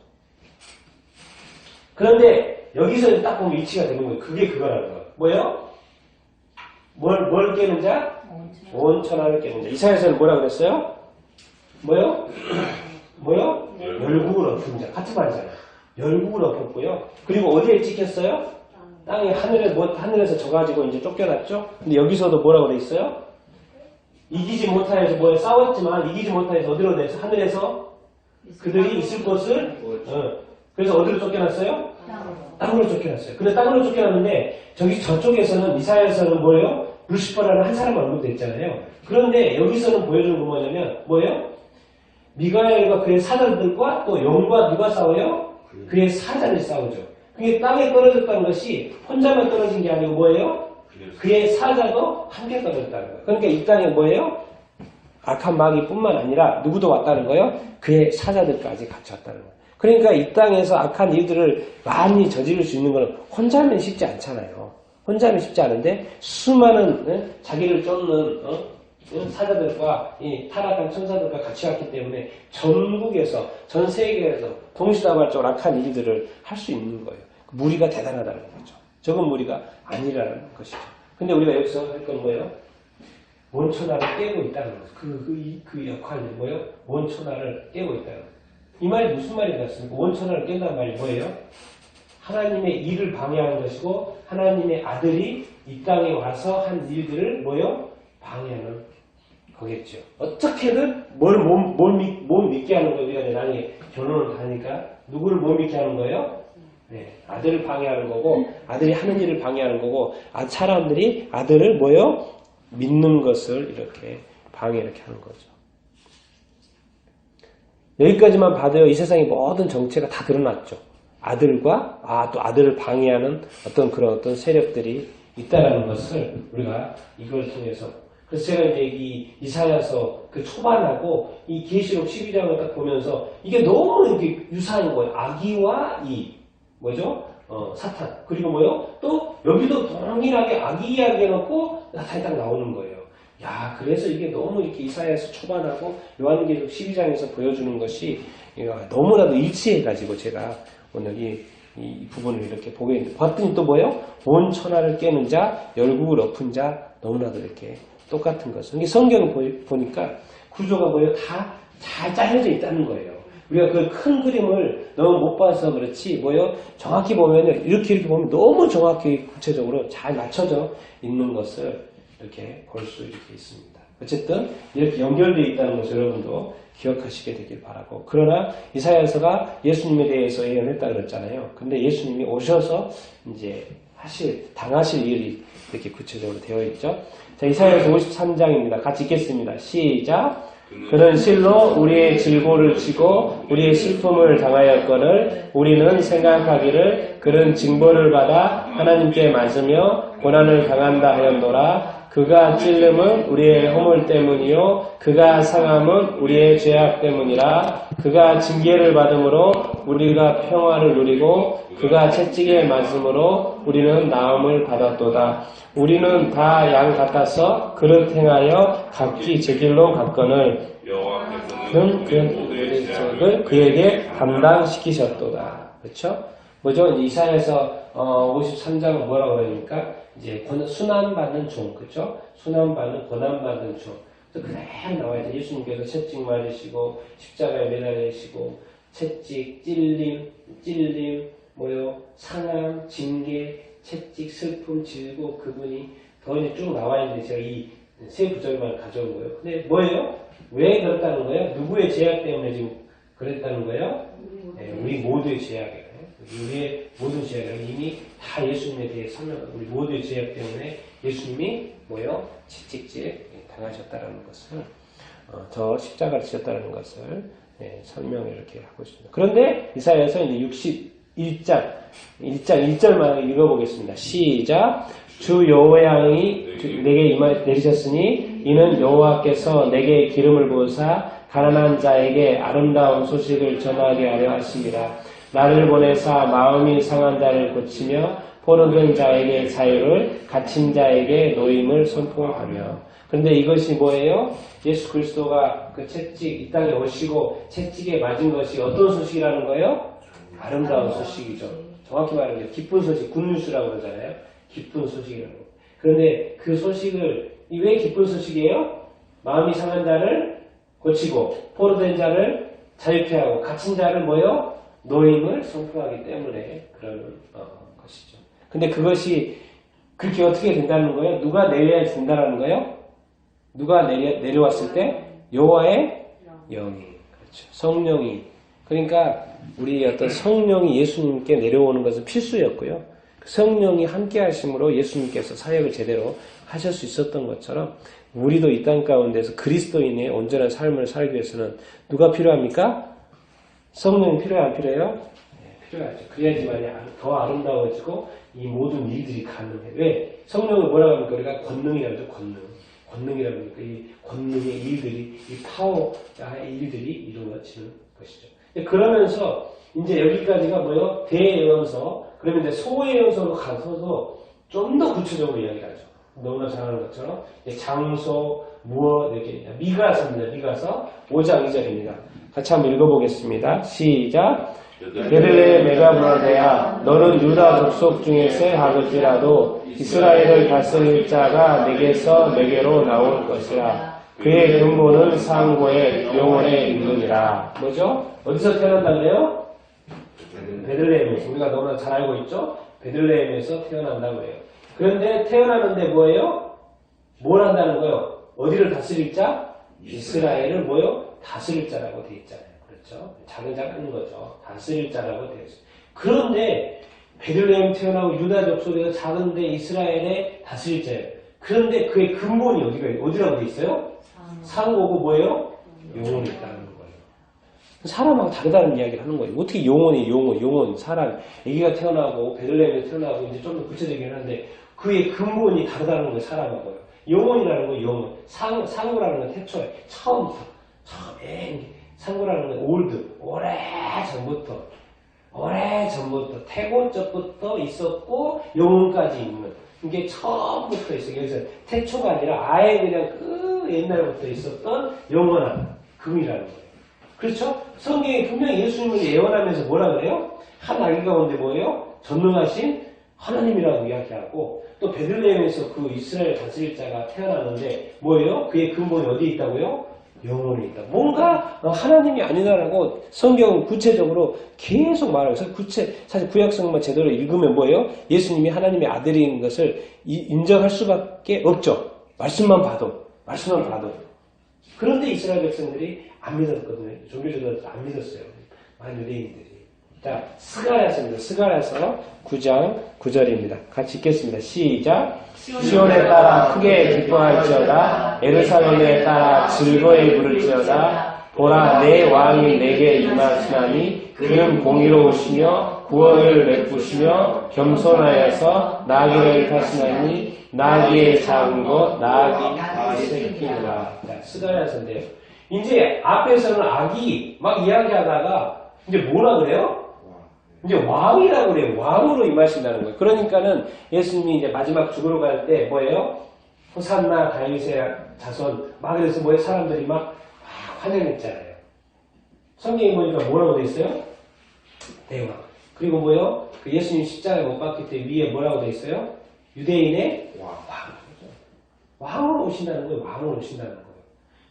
그런데 여기서 딱 보면 위치가 되는 거예요. 그게 그거라는 거예요. 뭐예요? 뭘 깨는 자? 온천하를 깨는 자. 이사야서는 뭐라 그랬어요? 뭐요? 뭐요? 열국을 엎은 자. 같은 말이잖아요. 열국을 엎었고요. 그리고 어디에 찍혔어요? 땅이 하늘에서 져가지고 이제 쫓겨났죠? 근데 여기서도 뭐라고 돼 있어요? 이기지 못하여서 뭐에 싸웠지만 이기지 못하여서 어디로 돼서 하늘에서 그들이 있을 곳을 그래서 어디로 쫓겨났어요? 땅으로 쫓겨났어요. 근데 땅으로 쫓겨났는데 저쪽에서는 이사야에서는 뭐예요? 루시퍼라는 한 사람 얼굴 됐잖아요. 그런데 여기서는 보여주는 건 뭐냐면 뭐예요? 미가엘과 그의 사자들과 또 영과 누가 싸워요? 그의 사자를 싸우죠. 그게 땅에 떨어졌다는 것이 혼자만 떨어진 게 아니고 뭐예요? 그의 사자도 함께 떨어졌다는 거예요. 그러니까 이 땅에 뭐예요? 악한 마귀뿐만 아니라 누구도 왔다는 거예요? 그의 사자들까지 같이 왔다는 거예요. 그러니까 이 땅에서 악한 일들을 많이 저지를 수 있는 건 혼자면 쉽지 않잖아요. 혼자면 쉽지 않은데 수많은 자기를 쫓는 사자들과 이 타락한 천사들과 같이 왔기 때문에 전국에서 전 세계에서 동시다발적으로 악한 일들을 할 수 있는 거예요. 무리가 대단하다는 거죠. 적은 무리가 아니라는 것이죠. 근데 우리가 여기서 할 건 뭐예요? 원천하를 깨고 있다는 거죠. 그 역할이 뭐예요? 원천하를 깨고 있다는 거죠. 이 말이 무슨 말이 같습니까? 원천하를 깬다는 말이 뭐예요? 하나님의 일을 방해하는 것이고 하나님의 아들이 이 땅에 와서 한 일들을 뭐예요? 방해하는 거겠죠. 어떻게든 못 믿게 하는 거예요. 우리가 나중에 결론을 하니까 누구를 못 믿게 하는 거예요? 네, 아들을 방해하는 거고 아들이 하는 일을 방해하는 거고 사람들이 아들을 뭐예요? 믿는 것을 이렇게 이렇게 하는 거죠. 여기까지만 봐도요. 이 세상의 모든 정체가 다 드러났죠. 아들과 또 아들을 방해하는 어떤 세력들이 있다라는 것을 우리가 이걸 통해서 그래서 제가 이제 이 이사야서 그 초반하고 이 계시록 12장을 딱 보면서 이게 너무 이렇게 유사한 거예요. 아기와 뭐죠? 사탄. 그리고 뭐요? 또 여기도 동일하게 아기 이야기 해놓고 나타에 딱 나오는 거예요. 야, 그래서 이게 너무 이렇게 이사야서 초반하고 요한계시록 12장에서 보여주는 것이 너무나도 일치해가지고 제가 오늘 이 부분을 이렇게 보게 했는데 봤더니 또 뭐예요? 온 천하를 깨는 자, 열국을 엎은 자 너무나도 이렇게 똑같은 것을. 이게 성경을 보니까 구조가 뭐예요? 다 잘 짜여져 있다는 거예요. 우리가 그 큰 그림을 너무 못 봐서 그렇지 뭐예요? 정확히 보면 이렇게 보면 너무 정확히 구체적으로 잘 맞춰져 있는 것을 이렇게 볼 수 이렇게 있습니다. 어쨌든 이렇게 연결되어 있다는 것을 여러분도 기억하시게 되길 바라고. 그러나 이사야서가 예수님에 대해서 예언했다 그랬잖아요. 근데 예수님이 오셔서 이제 당하실 일이 이렇게 구체적으로 되어 있죠. 자, 이사야서 53장입니다. 같이 읽겠습니다. 시작. 그는 실로 우리의 질고를 치고 우리의 슬픔을 당하였거늘 우리는 생각하기를 그는 징벌을 받아 하나님께 맞으며 고난을 당한다 하였노라. 그가 찔림은 우리의 허물 때문이요 그가 상함은 우리의 죄악 때문이라. 그가 징계를 받음으로 우리가 평화를 누리고 그가 채찍에 맞음으로 우리는 나음을 받았도다. 우리는 다 양 같아서 그릇 행하여 각기 제 길로 갔거늘 그는 우리의 죄악을 그에게 감당시키셨도다. 그렇죠? 뭐죠? 이사야서 53장은 뭐라고 그러니까 이제 순환받는 종, 그렇죠? 순환받는 고난받는 종. 그래서 그대로 나와야 돼. 예수님께서 채찍 맞으시고 십자가에 매달리시고 채찍, 찔림, 상함, 징계, 채찍, 슬픔, 질고 그분이 더 이제 쭉 나와 있는데 제가 이 세 구절만 가져온 거예요. 근데 뭐예요? 왜 그렇다는 거예요? 누구의 죄악 때문에 지금 그랬다는 거예요? 네, 우리 모두의 죄악이에요. 우리의 모든 죄악을 이미 다 예수님에 대해 설명하고 우리 모두의 죄악 때문에 예수님이 채찍질 당하셨다는 것을 저 십자가를 지셨다는 것을 설명을 이렇게 하고 있습니다. 그런데 이사야서 이제 61장 1절만 읽어보겠습니다. 시작. 주 여호와의 내게 내리셨으니 이는 여호와께서 내게 기름을 부으사 가난한 자에게 아름다운 소식을 전하게 하려 하심이라. 나를 보내사 마음이 상한 자를 고치며 포로된 자에게 자유를 갇힌 자에게 노임을 선포하며. 그런데 이것이 뭐예요? 예수 그리스도가 그 채찍 이 땅에 오시고 채찍에 맞은 것이 어떤 소식이라는 거예요? 아름다운 소식이죠. 정확히 말하면 기쁜 소식, 굿뉴스라고 그러잖아요. 기쁜 소식이라고. 그런데 그 소식을 왜 기쁜 소식이에요? 마음이 상한 자를 고치고 포로된 자를 자유케 하고 갇힌 자를 뭐요? 노임을 선포하기 때문에 그런 것이죠. 근데 그것이 그렇게 어떻게 된다는 거예요? 누가 내려야 된다는 거예요? 누가 내려왔을 때? 여호와의 영이. 그렇죠. 성령이. 그러니까 우리 어떤 성령이 예수님께 내려오는 것은 필수였고요. 성령이 함께 하심으로 예수님께서 사역을 제대로 하실 수 있었던 것처럼 우리도 이 땅 가운데서 그리스도인의 온전한 삶을 살기 위해서는 누가 필요합니까? 성령이 필요해요? 안 필요해요? 네, 필요하죠. 그래야지만이 더 아름다워지고 이 모든 일들이 가능해. 왜? 성령을 뭐라고 합니까? 우리가 권능이라고 하죠. 권능이라고 하니까 이 권능의 일들이, 이 파워의 일들이 이루어지는 것이죠. 그러면서 이제 여기까지가 뭐예요? 대예언서. 그러면 이제 소예언서로 가서도 좀 더 구체적으로 이야기를 하죠. 너무나 잘 아는 것처럼 장소, 무엇 이렇게 미가서입니다. 미가서 5장 2절입니다. 같이 한번 읽어보겠습니다. 시작. 베들레헴 메가브라데야 너는 유다 족속 중에서 하을지라도 이스라엘을 다스릴 자가 내게서 내게로 나올 것이라. 그의 근본은 상고의 영혼에 있느니라. 뭐죠? 어디서 태어난다 그래요? 베들레헴에서. 우리가 너무나 잘 알고 있죠? 베들레헴에서 태어난다고 해요. 그런데 태어나는데 뭐예요? 뭘 한다는 거예요? 어디를 다스릴 자? 이스라엘을 뭐예요? 다스릴 자라고 되어 있잖아요. 그렇죠? 작은 자는 거죠. 다스릴 자라고 되어 있어요. 그런데 베들레헴 태어나고 유다 족속에서 작은데 이스라엘의 다스릴 자예요. 그런데 그의 근본이 어디라고 되어 있어요? 상고고 뭐예요? 영혼이 있다는 거예요. 사람하고 다르다는 이야기를 하는 거예요. 어떻게 영혼이 영혼, 사람, 아기가 태어나고 베들레헴에 태어나고 이제 좀 더 구체적이긴 한데 그의 근본이 다르다는 거예요. 사람하고요. 영혼이라는 건 영혼, 상고라는 건 태초에 처음부터 상고라는 건 올드, 오래전부터 태고적부터 있었고 영혼까지 있는 이게 처음부터 있어요. 여기서 태초가 아니라 아예 그냥 그 옛날부터 있었던 영원한 금이라는 거예요. 그렇죠? 성경이 분명히 예수님을 예언하면서 뭐라 그래요? 한 아기 가운데 뭐예요? 전능하신 하나님이라고 이야기하고 또 베들레헴에서 그 이스라엘 다스릴 자가 태어났는데 뭐예요? 그의 근본이 어디에 있다고요? 영혼이 있다. 뭔가 하나님이 아니다라고 성경은 구체적으로 계속 말하고 있어요. 사실 구약성만 제대로 읽으면 뭐예요? 예수님이 하나님의 아들인 것을 인정할 수밖에 없죠. 말씀만 봐도. 그런데 이스라엘 백성들이 안 믿었거든요. 종교적으로 안 믿었어요. 많은 유대인들이. 자, 스가랴서입니다. 스가랴서 9장 9절입니다. 같이 읽겠습니다. 시작. 시온에 따라 크게 기뻐할지어다. 예루살렘에 따라 즐거이 부를지어다. 보라, 내 왕이 내게 임하시나니 그는 공의로우시며 구원을 베푸시며 겸손하여서 나귀를 타시나니 나귀의 작은 것 나귀 새끼니라. 스가랴서인데요. 이제 앞에서는 아기 막 이야기하다가 이제 뭐라 그래요? 이제 왕이라고 그래요. 왕으로 임하신다는 거예요. 그러니까는 예수님이 이제 마지막 죽으러 갈 때 뭐예요? 호산나 다윗의 자손 막 그래서 뭐예요? 사람들이 막 환영했잖아요. 성경에 보니까 뭐라고 돼 있어요? 대왕. 그리고 뭐예요? 그 예수님 십자가에 못 박힐 때 위에 뭐라고 돼 있어요? 유대인의 왕으로 오신다는 거예요. 왕으로 오신다는 거예요.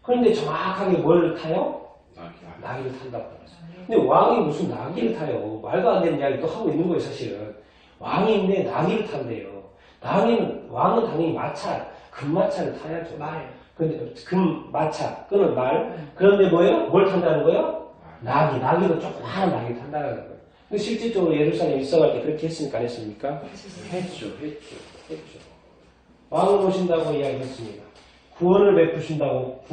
그런데 정확하게 뭘 타요? 나귀를 탄다고 그랬어요. 근데 왕이 무슨 나귀를 타요? 말도 안 되는 이야기 또 하고 있는 거예요, 사실은. 왕인데 나귀를 탄대요. 왕은 당연히 금마차를 타야죠. 그런데 금마차, 끄는 말. 그런데 뭐예요? 뭘 탄다는 거예요? 나귀도 조그마한 나귀를 탄다는 거예요. 근데 실질적으로 예루살렘에 있어갈 때 그렇게 했습니까? 안 했습니까? 했죠. 왕을 오신다고 이야기했습니다. 구원을 베푸신다고,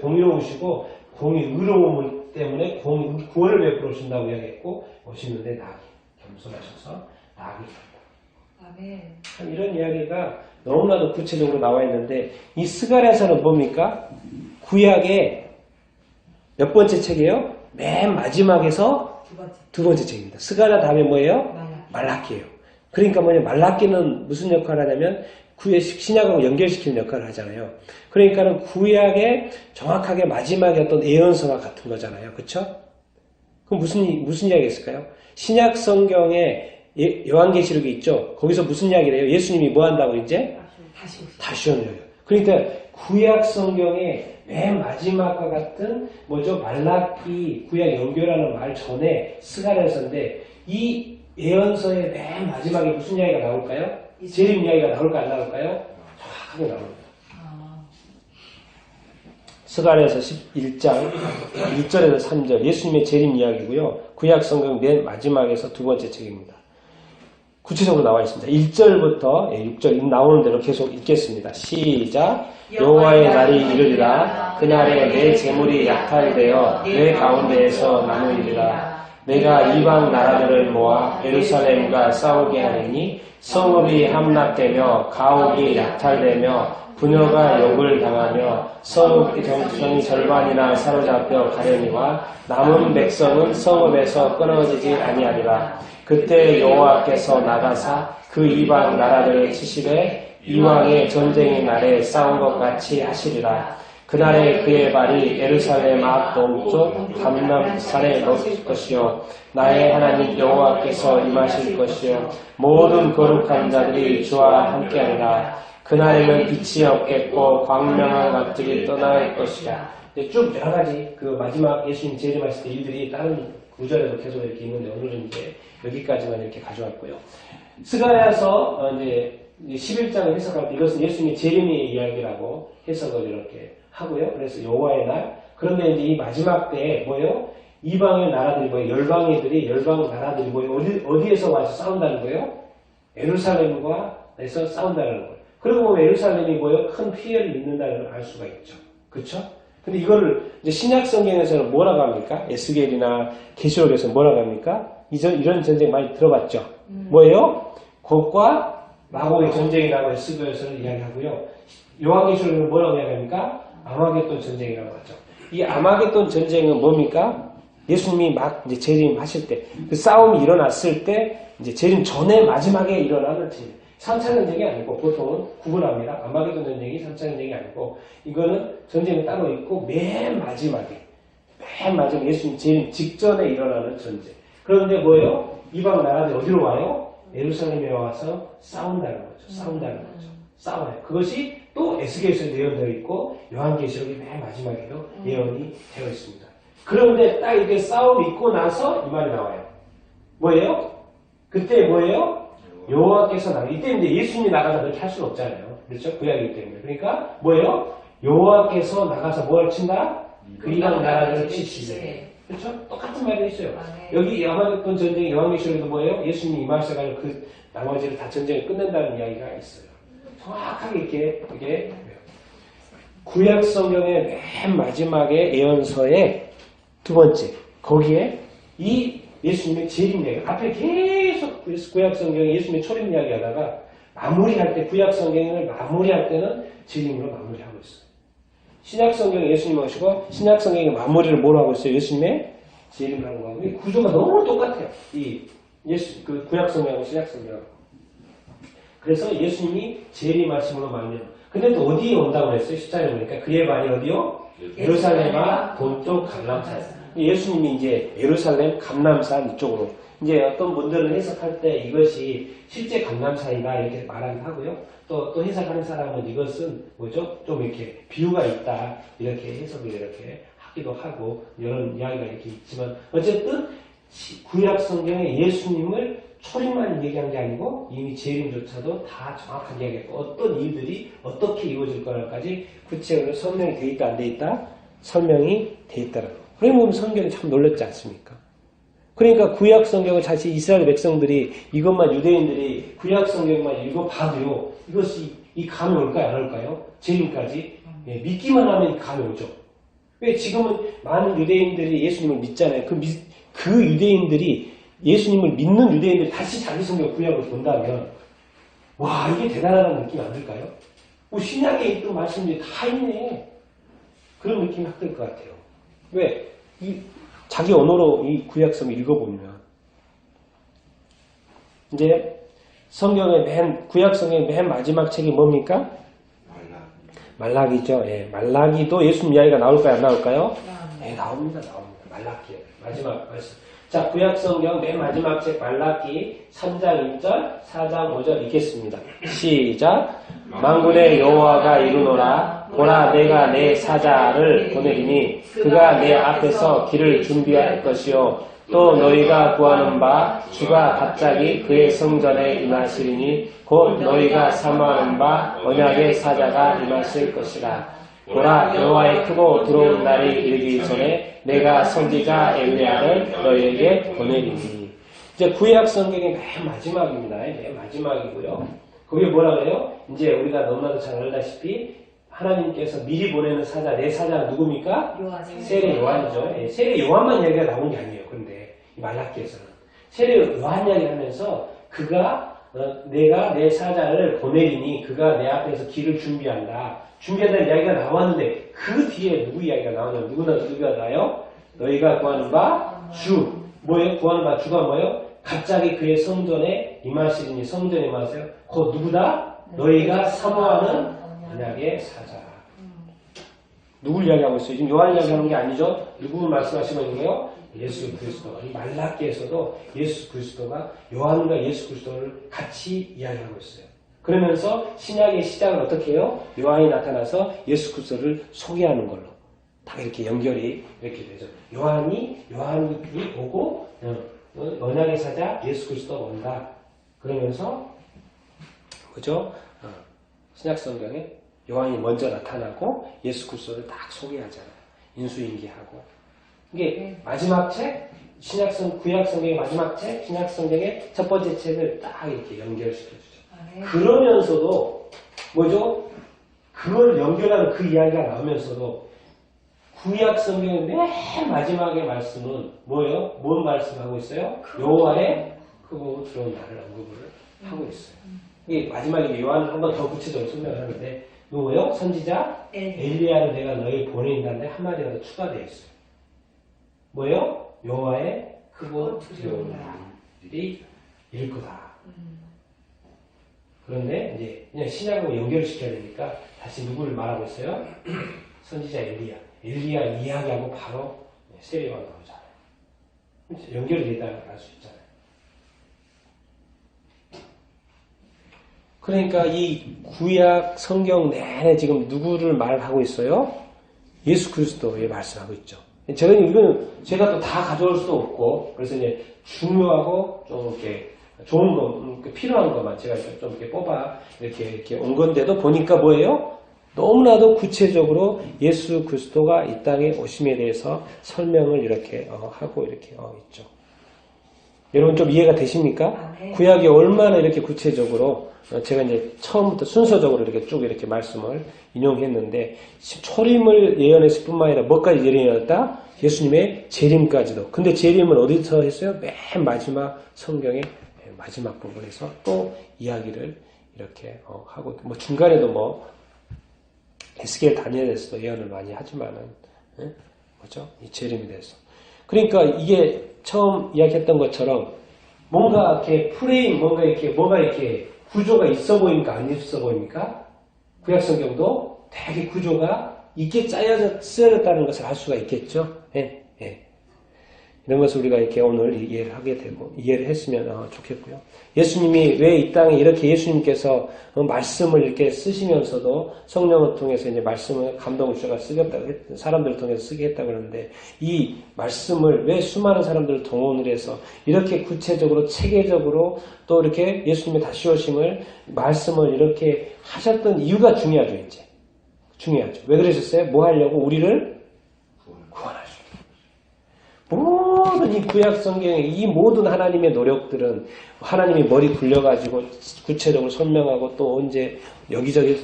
공의로우시고, 의로움 때문에 구원을 베풀어 오신다고 이야기했고, 오시는데 겸손하셔서 나귀 탄다. 참 이런 이야기가 너무나도 구체적으로 나와 있는데, 이 스가랴서는 뭡니까? 구약의 몇 번째 책이에요? 맨 마지막에서 두 번째 책입니다. 스가랴 다음에 뭐예요? 말라기예요. 그러니까 뭐냐, 말라기는 무슨 역할을 하냐면 신약하고 연결시키는 역할을 하잖아요. 그러니까는 구약의 정확하게 마지막에 어떤 예언서와 같은 거잖아요. 그쵸? 그럼 무슨 이야기가 있을까요? 신약 성경에 요한계시록이 있죠. 거기서 무슨 이야기를 해요? 예수님이 뭐 한다고 이제? 다시 오는 거예요. 그러니까 구약 성경의 맨 마지막과 같은 뭐죠? 말라기 구약 연결하는 말 전에 스가랴서인데 이 예언서의 맨 마지막에 무슨 이야기가 나올까요? 재림 이야기가 나올까 안 나올까요? 정확하게 나옵니다. 스가랴서 11장 1절에서 3절 예수님의 재림 이야기고요. 구약 성경 맨 마지막에서 두 번째 책입니다. 구체적으로 나와 있습니다. 1절부터 6절 나오는 대로 계속 읽겠습니다. 시작. 여호와의 날이 이르리라. 그날에 내 재물이 약탈되어 내 가운데에서 나누리라. 내가 이방 나라들을 모아 예루살렘과 싸우게 하리니 성읍이 함락되며 가옥이 약탈되며 부녀가 욕을 당하며 성읍의 정성이 절반이나 사로잡혀 가려니와 남은 백성은 성읍에서 끊어지지 아니하리라. 그때 여호와께서 나가사 그 이방 나라들을 치시되 이왕의 전쟁의 날에 싸운 것 같이 하시리라. 그날에 그의 발이 예루살렘 앞 동쪽 감람산에 놓일 것이요 나의 하나님 여호와께서 임하실 것이요 모든 거룩한 자들이 주와 함께하리라. 그날에는 빛이 없겠고 광명한 것들이 떠나갈 것이라. 쭉 여러 가지 그 마지막 예수님 재림하실 때 일들이 다른 구절에도 계속 이렇게 있는데 오늘은 이제 여기까지만 이렇게 가져왔고요. 스가랴서 이제 11장을 해석할 때 이것은 예수님의 재림의 이야기라고 해석을 이렇게 하고요. 그래서 여호와의 날. 그런데 이제 이 마지막 때에 뭐예요? 이방의 나라들이 뭐예요? 열방 나라들이 뭐예요? 어디에서 와서 싸운다는 거예요? 예루살렘과에서 싸운다는 거예요. 그리고 보면 예루살렘이 뭐예요? 큰 피해를 입는다는 걸 알 수가 있죠. 그렇죠? 근데 이거를 이제 신약 성경에서는 뭐라고 합니까? 에스겔이나 계시록에서 뭐라고 합니까? 이런 전쟁 많이 들어봤죠? 뭐예요? 곡과 마곡의 전쟁이라고 에스겔에서는 이야기하고요. 요한계시록에는 뭐라고 이야기합니까? 아마겟돈 전쟁이라고 하죠. 이 아마겟돈 전쟁은 뭡니까? 예수님이 막 이제 재림하실 때, 그 싸움이 일어났을 때, 이제 재림 전에 마지막에 일어나는 전쟁. 3차 전쟁이 아니고, 보통은 구분합니다. 아마겟돈 전쟁이 3차 전쟁이 아니고, 이거는 전쟁이 따로 있고, 맨 마지막에 예수님 재림 직전에 일어나는 전쟁. 그런데 뭐예요? 이방 나라들 어디로 와요? 예루살렘에 와서 싸운다는 거죠. 싸워요. 그것이 또 에스겔서에 예언되어 있고 요한계시록이 맨 마지막에도 예언이 되어 있습니다. 그런데 딱 이렇게 싸움이 있고 나서 이 말이 나와요. 뭐예요? 그때 뭐예요? 여호와께서 나가. 이때 이제 예수님이 나가서 그렇게 할 수는 없잖아요. 그렇죠? 구약이기 때문에. 그러니까 뭐예요? 여호와께서 나가서 뭘 친다? 그 이방 나라를 치시되. 그렇죠? 똑같은 말이 있어요. 여기 아마겟돈 전쟁 요한계시록에도 뭐예요? 예수님이 임하셔가지고 그 나머지를 다 전쟁을 끝낸다는 이야기가 있어요. 정확하게 이렇게 그게 구약 성경의 맨 마지막에 예언서의 두 번째 거기에 이 예수님의 재림 이야기 앞에 계속 구약 성경에 예수님의 초림 이야기 하다가 마무리할 때 구약 성경을 마무리할 때는 재림으로 마무리하고 있어요. 신약 성경에 예수님 오시고 신약 성경의 마무리를 뭐로 하고 있어요? 예수님의 재림을 하는 거고 이 구조가 너무 똑같아요. 이 그 구약 성경하고 신약 성경하고. 그래서 예수님이 재림하심으로 말미암아. 근데 또 어디에 온다고 했어요? 14절에 보니까 그의 발이 어디요? 예루살렘과 동쪽 감람산. 예수님이 이제 예루살렘 감람산 이쪽으로. 이제 어떤 분들은 해석할 때 이것이 실제 감람산이다 이렇게 말하기도 하고요. 또 해석하는 사람은 이것은 뭐죠? 좀 이렇게 비유가 있다 이렇게 해석을 이렇게 하기도 하고 이런 이야기가 이렇게 있지만 어쨌든 구약 성경에 예수님을 초림만 얘기한 게 아니고 이미 재림조차도 다 정확하게 얘기했고 어떤 일들이 어떻게 이루어질 거라까지 구체적으로 설명이 돼 있다 안 돼 있다? 설명이 돼 있다라고. 그러면 보면 성경이 참 놀랍지 않습니까? 그러니까 구약 성경을 사실 이스라엘 백성들이 이것만 유대인들이 구약 성경만 읽어봐도요. 이것이 이 감이 올까요? 안 올까요? 재림까지 믿기만 하면 감이 오죠. 왜 지금은 많은 유대인들이 예수님을 믿잖아요. 그 유대인들이 예수님을 믿는 유대인들이 다시 자기 성경 구약을 본다면 와 이게 대단하다는 느낌 안 들까요? 신약에 있던 말씀들이 다 있네. 그런 느낌이 확 들 것 같아요. 왜? 자기 언어로 이 구약성을 읽어보면 이제 구약성의 맨 마지막 책이 뭡니까? 말라기죠. 예, 말라기도 예수님 이야기가 나올까요? 안 나올까요? 네, 나옵니다. 말라기. 마지막 말씀. 자, 구약성경 맨 마지막 책 말라기 3장 1절, 4장 5절 읽겠습니다. 시작. 만군의 여호와가 이르노라. 보라, 내가 내 사자를 보내리니 그가 내 앞에서 길을 준비할 것이요. 또 너희가 구하는 바 주가 갑자기 그의 성전에 임하시리니 곧 너희가 사모하는 바 언약의 사자가 임하실 것이라. 보라, 여호와의 크고 두려운 날이 이르기 전에 내가 선지자 엘리야를 너희에게 보내리니. 이제 구약 성경의 맨 마지막입니다. 맨 마지막이고요. 그게 뭐라 그래요? 이제 우리가 너무나도 잘 알다시피 하나님께서 미리 보내는 사자, 내 사자가 누굽니까? 세례 요한이죠. 예, 세례 요한만 이야기가 나온 게 아니에요. 그런데 말라기에서는 세례 요한 이야기하면서 그가 내가 내 사자를 보내리니 그가 내 앞에서 길을 준비한다. 준비한다는 이야기가 나왔는데 그 뒤에 누구 이야기가 나오냐면 누가 나요? 너희가 구하는 바 주. 뭐예요? 구하는 바 주가 뭐예요? 갑자기 그의 성전에 임하시리니 성전에 임하세요. 곧 누구다? 너희가 사모하는 언약의 사자. 누굴 이야기하고 있어요? 지금 요한 이야기하는 게 아니죠? 누구 말씀하시는 거예요? 예수 그리스도. 이 말라기에서도 예수 그리스도가 요한과 예수 그리스도를 같이 이야기하고 있어요. 그러면서 신약의 시작을 어떻게 해요? 요한이 나타나서 예수 그리스도를 소개하는 걸로 다 이렇게 연결이 이렇게 되죠. 요한이 오고 언약의 사자 예수 그리스도가 온다. 그러면서 그죠? 신약 성경에 요한이 먼저 나타나고 예수 그리스도를 딱 소개하잖아요. 인수인계하고. 이게 마지막 책, 구약 성경의 마지막 책, 신약 성경의 첫 번째 책을 딱 이렇게 연결시켜주죠. 그러면서도 뭐죠? 그걸 연결하는 그 이야기가 나오면서도 구약 성경의 맨 마지막의 말씀은 뭐예요? 뭔 말씀하고 있어요? 여호와의 크고 두려운 날을 언급을 하고 있어요. 이게 마지막에 요한은 한 번 더 구체적으로 설명을 하는데 누구예요? 선지자 엘리야를 내가 너희 보내린다는데 한마디가 더 추가되어 있어요. 뭐예요? 여호와의 크고 두려운 날이 일 거다. 그런데 이제 그냥 신약하고 연결을 시켜야 되니까 다시 누구를 말하고 있어요? 선지자 엘리야 이야기하고 바로 세례가 나오잖아요. 연결이 되다는 걸 알 수 있잖아요. 그러니까 이 구약 성경 내내 지금 누구를 말하고 있어요? 예수 그리스도의 말씀하고 있죠. 저는 이건 제가 또 다 가져올 수도 없고 그래서 이제 중요하고 좀 이렇게 좋은 거, 필요한 것만 제가 좀 이렇게 뽑아 이렇게 온 건데도 보니까 뭐예요? 너무나도 구체적으로 예수 그리스도가 이 땅에 오심에 대해서 설명을 이렇게 하고 이렇게 있죠. 여러분 좀 이해가 되십니까? 네. 구약이 얼마나 이렇게 구체적으로 제가 이제 처음부터 순서적으로 이렇게 쭉 이렇게 말씀을 인용했는데 초림을 예언했을 뿐만 아니라 뭐까지 예언했다? 예수님의 재림까지도. 근데 재림은 어디서 했어요? 맨 마지막 성경의 마지막 부분에서 또 이야기를 이렇게 하고 뭐 중간에도 뭐 에스겔 다니엘에서도 예언을 많이 하지만은 뭐죠? 이 재림에 대해서. 그러니까 이게 처음 이야기했던 것처럼 뭔가 이렇게 프레임, 뭐가 이렇게 구조가 있어 보입니까? 안 있어 보입니까? 구약 성경도 되게 구조가 있게 쓰여졌다는 것을 알 수가 있겠죠. 예, 예. 이런 것을 우리가 이렇게 오늘 이해를 하게 되고 이해를 했으면 좋겠고요. 예수님이 왜 이 땅에 이렇게 예수님께서 말씀을 이렇게 쓰시면서도 성령을 통해서 이제 말씀을 감동을 주셔서 쓰겠다고 사람들을 통해서 쓰게 했다고 그러는데 이 말씀을 왜 수많은 사람들을 동원을 해서 이렇게 구체적으로 체계적으로 또 이렇게 예수님의 다시 오심을 말씀을 이렇게 하셨던 이유가 중요하죠. 이제 중요하죠. 왜 그러셨어요? 뭐 하려고? 우리를 구원하시고. 모든 이 구약 성경의 이 모든 하나님의 노력들은 하나님이 머리 굴려가지고 구체적으로 설명하고 또 언제 여기저기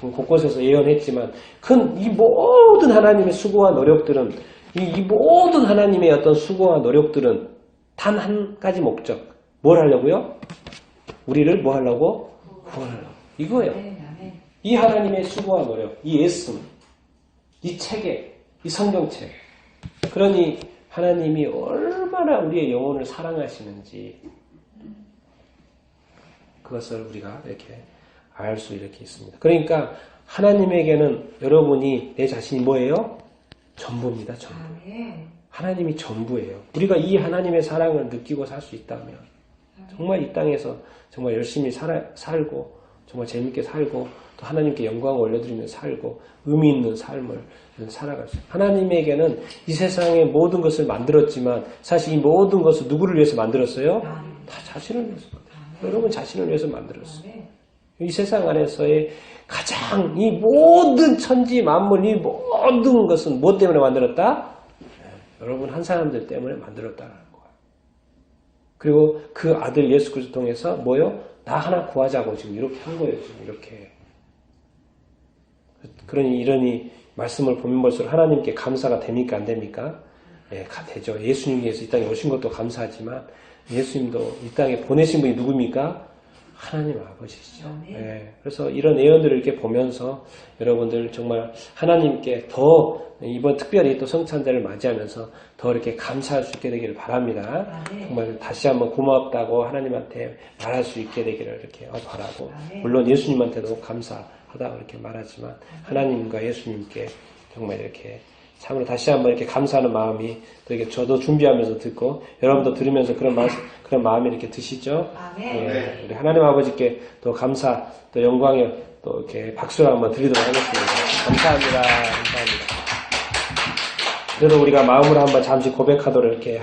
곳곳에서 예언했지만 이 모든 하나님의 수고와 노력들은 이 모든 하나님의 어떤 수고와 노력들은 단 한 가지 목적. 뭘 하려고요? 우리를 뭐 하려고? 구원하려고. 이거예요. 이 하나님의 수고와 노력, 이 예씀, 이 체계, 이 성경책. 그러니 하나님이 얼마나 우리의 영혼을 사랑하시는지 그것을 우리가 이렇게 알 수 이렇게 있습니다. 그러니까 하나님에게는 여러분이 내 자신이 뭐예요? 전부입니다. 전부. 하나님이 전부예요. 우리가 이 하나님의 사랑을 느끼고 살 수 있다면 정말 이 땅에서 정말 열심히 살고 정말 재밌게 살고 또 하나님께 영광을 올려드리면서 살고 의미 있는 삶을 살아갈 수 있어요. 하나님에게는 이 세상의 모든 것을 만들었지만 사실 이 모든 것을 누구를 위해서 만들었어요? 다 자신을 위해서 만들었어요. 여러분 자신을 위해서 만들었어요. 이 세상 안에서의 가장 이 모든 천지 만물 이 모든 것은 무엇 때문에 만들었다? 여러분 한 사람들 때문에 만들었다는 거예요. 그리고 그 아들 예수 그리스도 통해서 뭐요? 나 하나 구하자고 지금 이렇게 한 거예요. 지금 이렇게. 그러니 이러니 말씀을 보면 볼수록 하나님께 감사가 됩니까? 안 됩니까? 예, 되죠. 예수님께서 이 땅에 오신 것도 감사하지만 예수님도 이 땅에 보내신 분이 누굽니까? 하나님 아버지시죠. 예, 그래서 이런 예언들을 이렇게 보면서 여러분들 정말 하나님께 더 이번 특별히 또 성찬절을 맞이하면서 더 이렇게 감사할 수 있게 되기를 바랍니다. 정말 다시 한번 고맙다고 하나님한테 말할 수 있게 되기를 이렇게 바라고 물론 예수님한테도 감사하다고 이렇게 말하지만 하나님과 예수님께 정말 이렇게 참으로 다시 한번 이렇게 감사하는 마음이 또 이렇게 저도 준비하면서 듣고 여러분도 들으면서 그런 마음이 이렇게 드시죠? 예, 우리 하나님 아버지께 또 감사, 또 영광에 또 이렇게 박수를 한번 드리도록 하겠습니다. 감사합니다. 감사합니다. 그래도 우리가 마음으로 한번 잠시 고백하도록 이렇게